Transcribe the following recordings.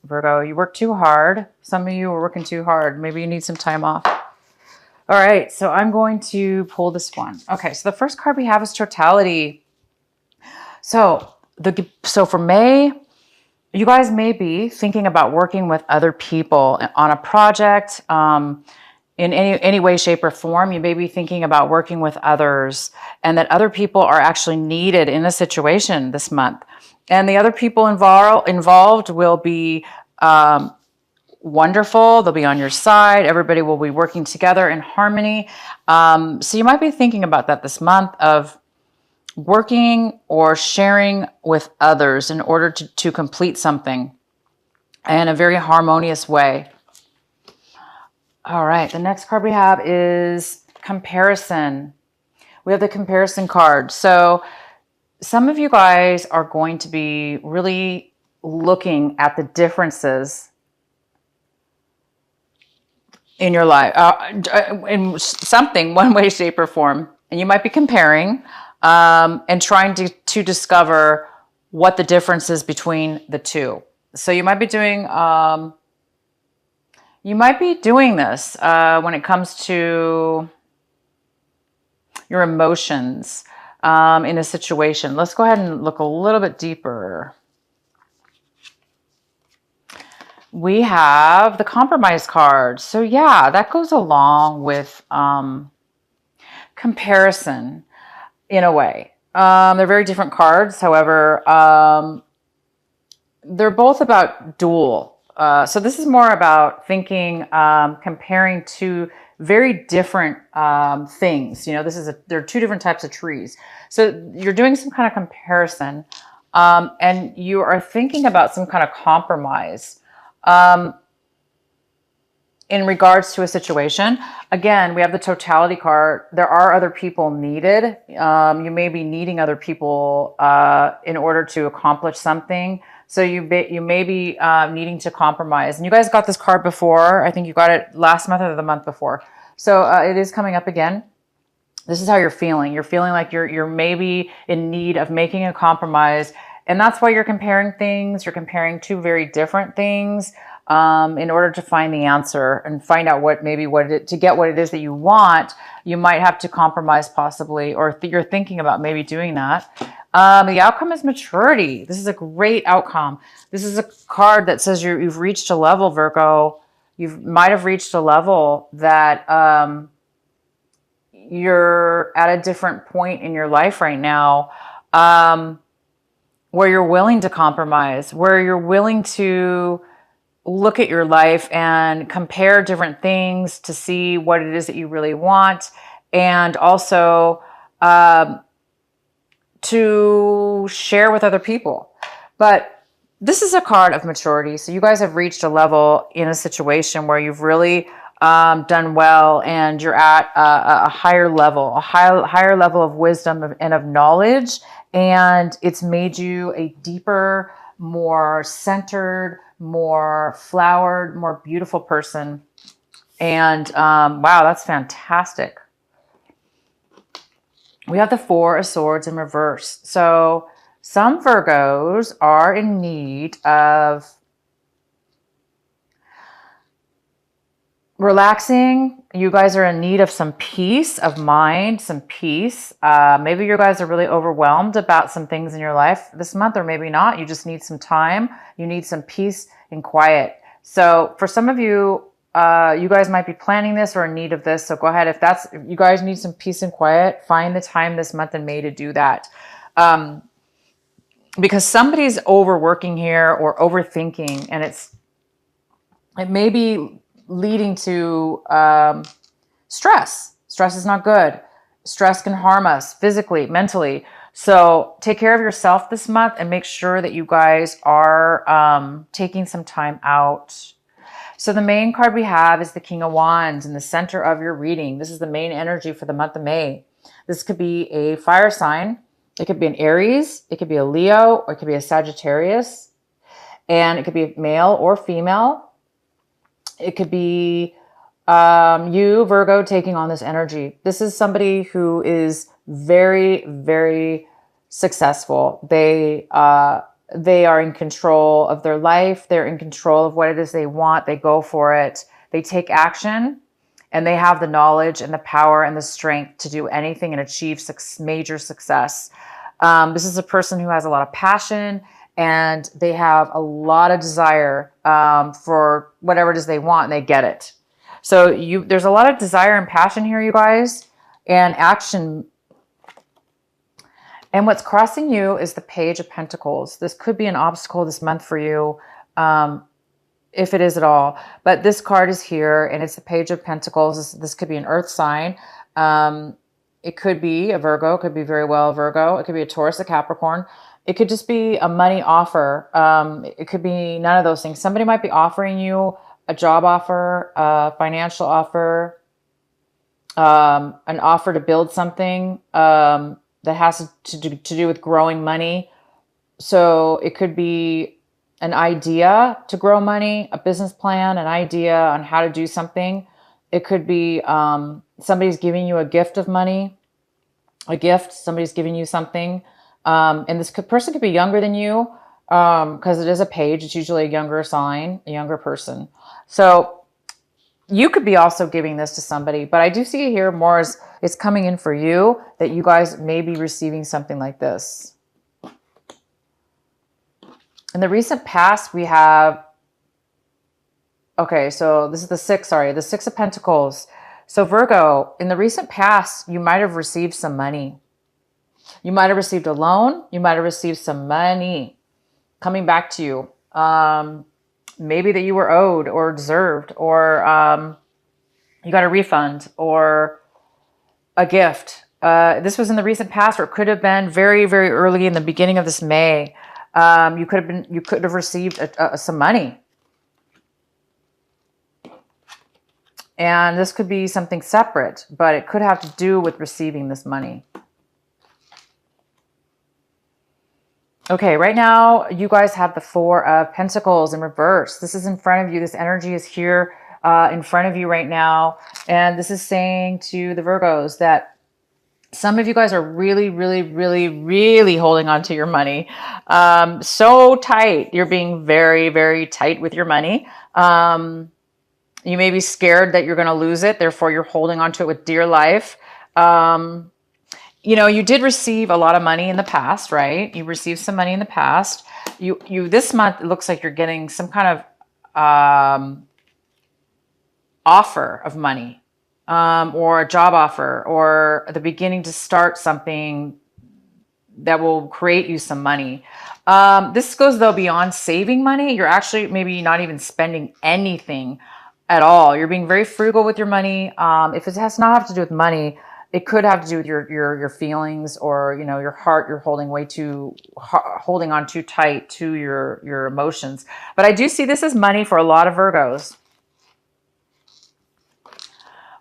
Virgo. You work too hard. Some of you are working too hard. Maybe you need some time off. All right, so I'm going to pull this one. Okay, so the first card we have is totality. So for May, you guys may be thinking about working with other people on a project in any way, shape, or form. You may be thinking about working with others and that other people are actually needed in a situation this month. And the other people involved will be wonderful. They'll be on your side. Everybody will be working together in harmony. So you might be thinking about that this month of working or sharing with others in order to complete something in a very harmonious way. All right, the next card we have is comparison. We have the comparison card. So some of you guys are going to be really looking at the differences in your life, in something, one way, shape, or form. And you might be comparing and trying to discover what the difference is between the two. So you might be doing this when it comes to your emotions in a situation. Let's go ahead and look a little bit deeper. We have the compromise card. So yeah, that goes along with comparison in a way. They're very different cards. However, they're both about dual. So this is more about thinking, comparing two very different things. You know, there are two different types of trees. So you're doing some kind of comparison, and you are thinking about some kind of compromise in regards to a situation. Again, we have the totality card. There are other people needed. You may be needing other people in order to accomplish something. So you may be needing to compromise. And you guys got this card before. I think you got it last month or the month before. So it is coming up again. This is how you're feeling. You're feeling like you're maybe in need of making a compromise. And that's why you're comparing things. You're comparing two very different things in order to find the answer and find out to get what it is that you want. You might have to compromise possibly, or you're thinking about maybe doing that. The outcome is maturity. This is a great outcome. This is a card that says you've reached a level, Virgo. You might have reached a level that you're at a different point in your life right now, where you're willing to compromise, where you're willing to look at your life and compare different things to see what it is that you really want, and also to share with other people. But this is a card of maturity. So you guys have reached a level in a situation where you've really done well, and you're at a higher level, a higher level of wisdom and of knowledge. And it's made you a deeper, more centered, more flowered, more beautiful person. And wow, that's fantastic. We have the Four of Swords in reverse. So some Virgos are in need of relaxing. You guys are in need of some peace of mind, some peace. Maybe you guys are really overwhelmed about some things in your life this month, or maybe not. You just need some time. You need some peace and quiet. So for some of you, you guys might be planning this or in need of this. So go ahead. If you guys need some peace and quiet, find the time this month in May to do that. Because somebody's overworking here or overthinking, and it may be leading to stress. Stress is not good. Stress can harm us physically, mentally. So take care of yourself this month and make sure that you guys are taking some time out. So the main card we have is the King of Wands in the center of your reading. This is the main energy for the month of May. This could be a fire sign. It could be an Aries. It could be a Leo, or it could be a Sagittarius. And it could be male or female. It could be you, Virgo, taking on this energy. This is somebody who is very, very successful. They They are in control of their life. They're in control of what it is they want. They go for it. They take action, and they have the knowledge and the power and the strength to do anything and achieve major success. This is a person who has a lot of passion, and they have a lot of desire for whatever it is they want, and they get it. So there's a lot of desire and passion here, you guys, and action. And what's crossing you is the Page of Pentacles. This could be an obstacle this month for you, if it is at all. But this card is here, and it's the Page of Pentacles. This could be an earth sign. It could be a Virgo. It could be very well a Virgo. It could be a Taurus, a Capricorn. It could just be a money offer. It could be none of those things. Somebody might be offering you a job offer, a financial offer, an offer to build something that has to do with growing money. So it could be an idea to grow money, a business plan, an idea on how to do something. It could be somebody's giving you a gift of money, a gift, somebody's giving you something. And this person could be younger than you because it is a page. It's usually a younger sign, a younger person. So you could be also giving this to somebody, but I do see it here more as it's coming in for you, that you guys may be receiving something like this. In the recent past, we have, okay, so this is the Six of Pentacles. So Virgo, in the recent past, you might have received some money. You might have received a loan. You might have received some money coming back to you. Maybe that you were owed or deserved, or you got a refund or a gift. This was in the recent past, or it could have been very, very early in the beginning of this May. You could have received some money. And this could be something separate, but it could have to do with receiving this money. Okay, right now you guys have the Four of Pentacles in reverse. This is in front of you. This energy is here in front of you right now. And this is saying to the Virgos that some of you guys are really, really, really, really holding on to your money. So tight. You're being very, very tight with your money. You may be scared that you're going to lose it. Therefore, you're holding on to it with dear life. You know, you did receive a lot of money in the past, right? You received some money in the past. This month, it looks like you're getting some kind of offer of money, or a job offer, or the beginning to start something that will create you some money. This goes, though, beyond saving money. You're actually maybe not even spending anything at all. You're being very frugal with your money. If it has not have to do with money, it could have to do with your feelings, or, you know, your heart. You're holding on too tight to your emotions. But I do see this as money for a lot of Virgos.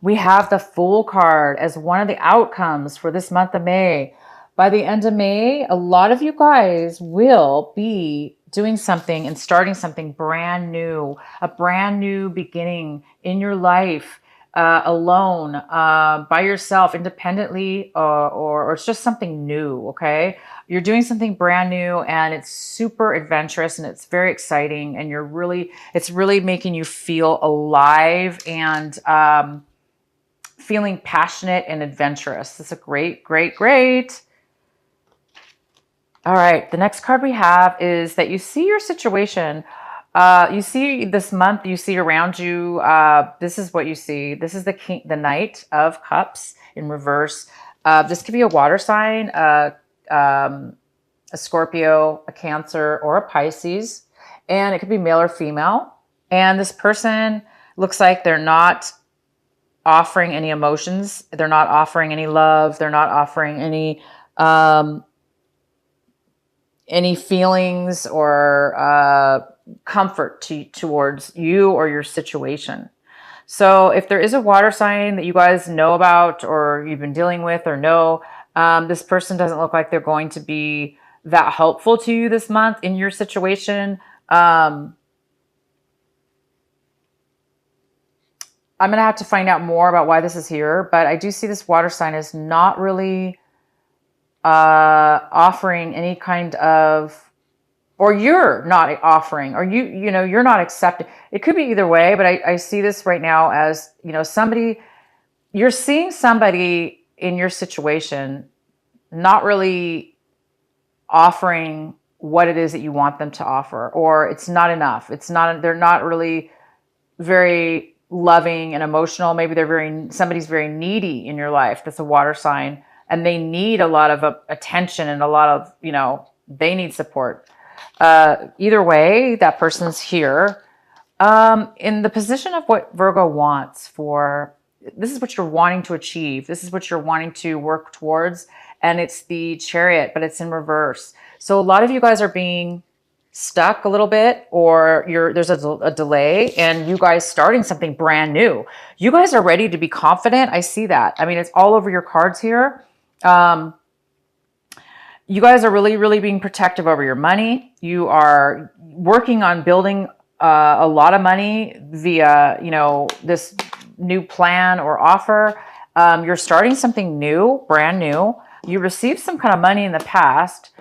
We have the Fool card as one of the outcomes for this month of May. By the end of May, a lot of you guys will be doing something and starting something brand new, a brand new beginning in your life. Alone, by yourself, independently, or it's just something new, okay? You're doing something brand new, and it's super adventurous, and it's very exciting, and it's really making you feel alive and feeling passionate and adventurous. It's a great, great, great. All right, the next card we have is that you see your situation. You see this month, you see around you, this is what you see. This is the Knight of Cups in reverse. This could be a water sign, a Scorpio, a Cancer, or a Pisces. And it could be male or female. And this person looks like they're not offering any emotions. They're not offering any love. They're not offering any feelings or comfort towards you or your situation. So if there is a water sign that you guys know about, or you've been dealing with, or know, this person doesn't look like they're going to be that helpful to you this month in your situation. I'm going to have to find out more about why this is here, but I do see this water sign is not really offering any kind of or you're not offering, or you're not accepting. It could be either way, but I see this right now as, somebody, you're seeing somebody in your situation not really offering what it is that you want them to offer, or it's not enough. They're not really very loving and emotional. Maybe somebody's very needy in your life. That's a water sign, and they need a lot of attention and a lot of, they need support. Either way, that person's here. In the position of what Virgo wants this is what you're wanting to achieve. This is what you're wanting to work towards. And it's the Chariot, but it's in reverse. So a lot of you guys are being stuck a little bit, or there's a delay, and you guys starting something brand new. You guys are ready to be confident. I see that. I mean, it's all over your cards here. You guys are really, really being protective over your money. You are working on building a lot of money via, this new plan or offer. You're starting something new, brand new. You received some kind of money in the past.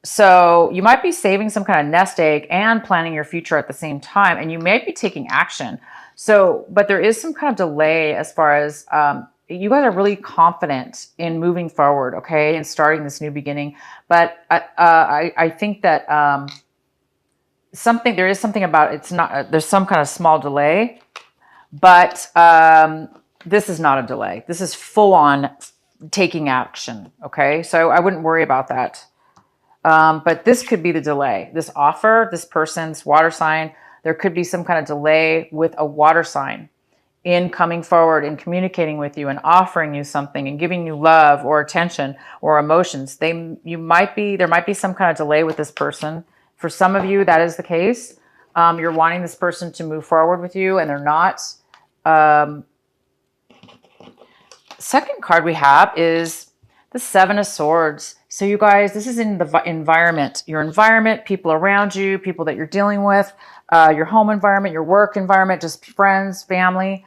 So you might be saving some kind of nest egg and planning your future at the same time, and you may be taking action. So, but there is some kind of delay as far as you guys are really confident in moving forward, okay, and starting this new beginning. But I think that there is something about it's not. There's some kind of small delay, but this is not a delay. This is full on taking action, okay. So I wouldn't worry about that. But this could be the delay. This offer, this person's water sign, there could be some kind of delay with a water sign in coming forward and communicating with you and offering you something and giving you love or attention or emotions. There might be some kind of delay with this person. For some of you, that is the case. You're wanting this person to move forward with you, and they're not. Second card we have is the Seven of Swords. So you guys, this is in the environment, your environment, people around you, people that you're dealing with, your home environment, your work environment, just friends, family.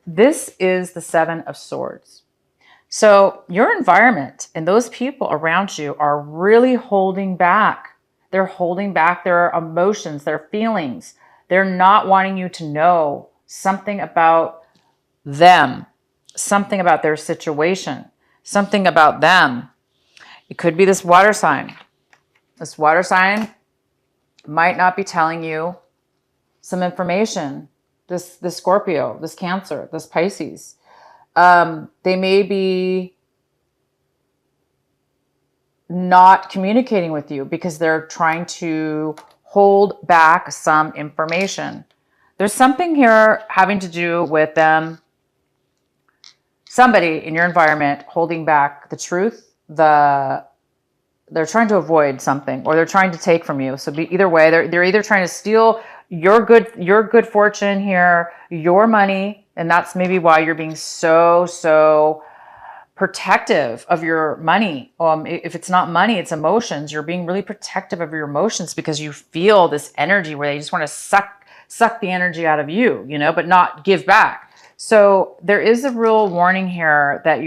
This is the Seven of Swords. So your environment and those people around you are really holding back. They're holding back their emotions, their feelings. They're not wanting you to know something about them, something about their situation, something about them. It could be this water sign. This water sign might not be telling you some information. This Scorpio, this Cancer, this Pisces. They may be not communicating with you because they're trying to hold back some information. There's something here having to do with them, somebody in your environment holding back the truth. They're trying to avoid something, or they're trying to take from you. So either way, they're either trying to steal your good fortune here, your money, and that's maybe why you're being so protective of your money. If it's not money, it's emotions. You're being really protective of your emotions because you feel this energy where they just want to suck the energy out of you, but not give back. So there is a real warning here that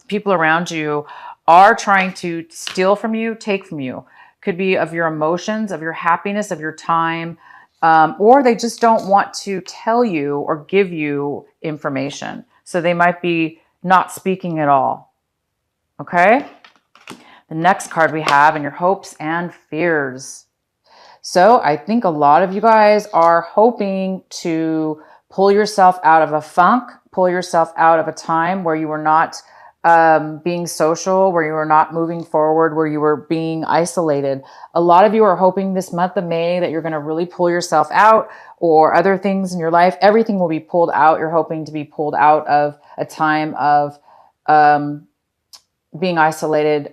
people around you are trying to steal from you, take from you. Could be of your emotions, of your happiness, of your time, or they just don't want to tell you or give you information. So they might be not speaking at all. Okay? The next card we have in your hopes and fears. So I think a lot of you guys are hoping to pull yourself out of a funk, pull yourself out of a time where you were not being social, where you were not moving forward, where you were being isolated. A lot of you are hoping this month of May that you're going to really pull yourself out, or other things in your life. Everything will be pulled out. You're hoping to be pulled out of a time of being isolated,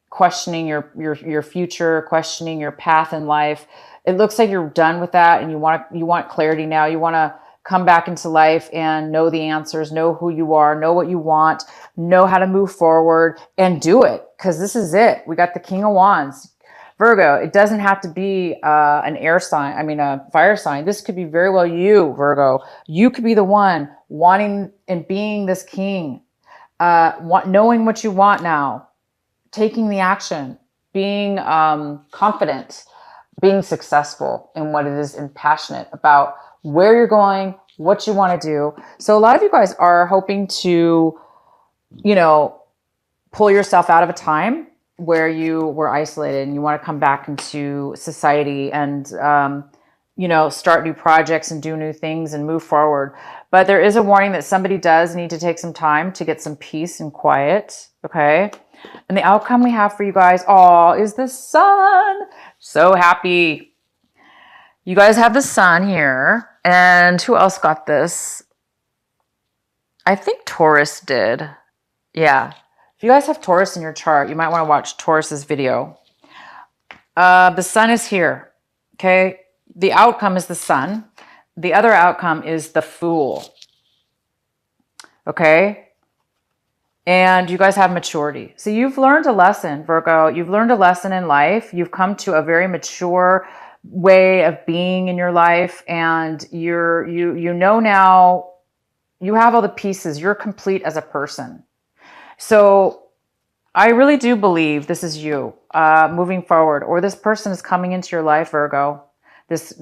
questioning your future, questioning your path in life. It looks like you're done with that, and you want clarity now. You want to come back into life and know the answers, know who you are, know what you want, know how to move forward, and do it, because this is it. We got the King of Wands. Virgo, it doesn't have to be a fire sign. This could be very well you, Virgo. You could be the one wanting and being this king, knowing what you want now, taking the action, being confident, being successful in what it is, and passionate about where you're going, what you want to do. So a lot of you guys are hoping to, you know, pull yourself out of a time where you were isolated and you want to come back into society and, you know, start new projects and do new things and move forward. But there is a warning that somebody does need to take some time to get some peace and quiet. Okay. And the outcome we have for you guys, is the sun. So happy. You guys have the sun here. And who else got this? I think Taurus did. Yeah. If you guys have Taurus in your chart, you might want to watch Taurus's video. The sun is here. Okay. The outcome is the sun. The other outcome is the Fool. Okay. And you guys have maturity. So you've learned a lesson, Virgo. You've learned a lesson in life. You've come to a very mature way of being in your life. And you know now, you have all the pieces. You're complete as a person. So I really do believe this is you moving forward, or this person is coming into your life, Virgo. This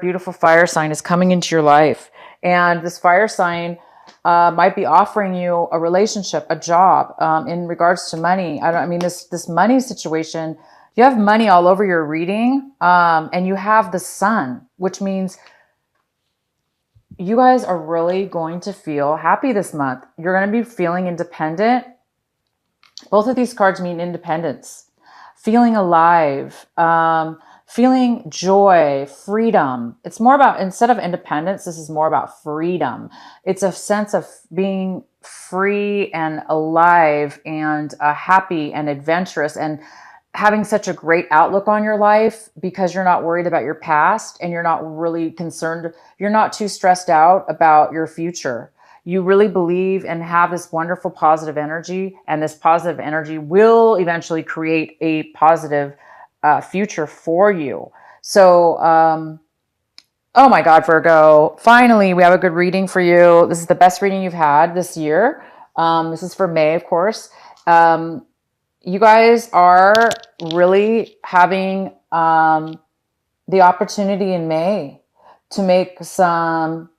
beautiful fire sign is coming into your life. And this fire sign might be offering you a relationship, a job, in regards to money. I mean, this money situation, you have money all over your reading, and you have the sun, which means you guys are really going to feel happy this month. You're going to be feeling independent. Both of these cards mean independence, feeling alive, feeling joy, freedom. It's more about, instead of independence, this is more about freedom. It's a sense of being free and alive and happy and adventurous and having such a great outlook on your life because you're not worried about your past and you're not really concerned. You're not too stressed out about your future. You really believe and have this wonderful positive energy, and this positive energy will eventually create a positive future for you. So, oh my God, Virgo, finally, we have a good reading for you. This is the best reading you've had this year. This is for May, of course. You guys are really having the opportunity in May to make some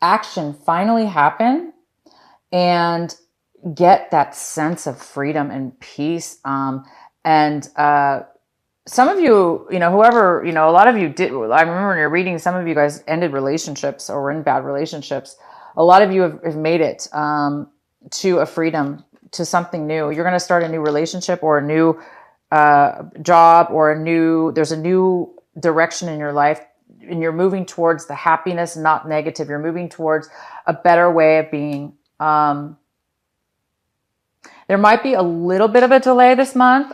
action finally happen and get that sense of freedom and peace. And some of you, whoever, a lot of you did. I remember in your reading, some of you guys ended relationships or were in bad relationships. A lot of you have made it to a freedom, to something new. You're going to start a new relationship or a new job or there's a new direction in your life, and you're moving towards the happiness, not negative. You're moving towards a better way of being. There might be a little bit of a delay this month,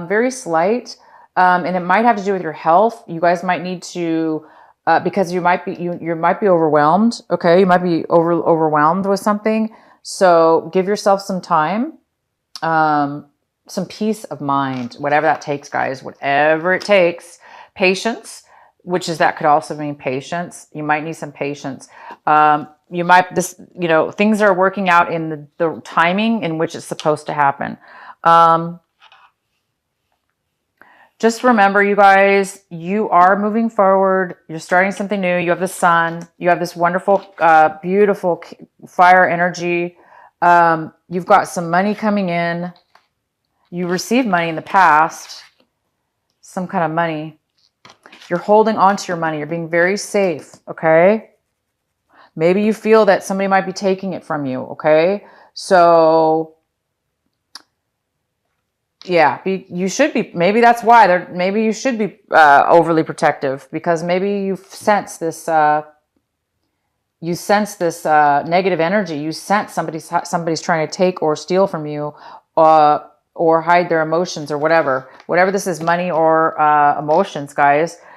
very slight, and it might have to do with your health. You guys might need to, because you might be overwhelmed. Okay, you might be overwhelmed with something. So give yourself some time, some peace of mind, whatever that takes, guys. Whatever it takes, patience. That could also mean patience. You might need some patience. Things are working out in the timing in which it's supposed to happen. Just remember, you guys, you are moving forward. You're starting something new. You have the sun. You have this wonderful, beautiful fire energy. You've got some money coming in. You received money in the past, some kind of money. You're holding on to your money. You're being very safe, okay? Maybe you feel that somebody might be taking it from you, okay? So, yeah, you should be. Maybe that's why. Maybe you should be overly protective, because maybe you sense this negative energy. You sense somebody's trying to take or steal from you, or hide their emotions or whatever. Whatever this is, money or emotions, guys.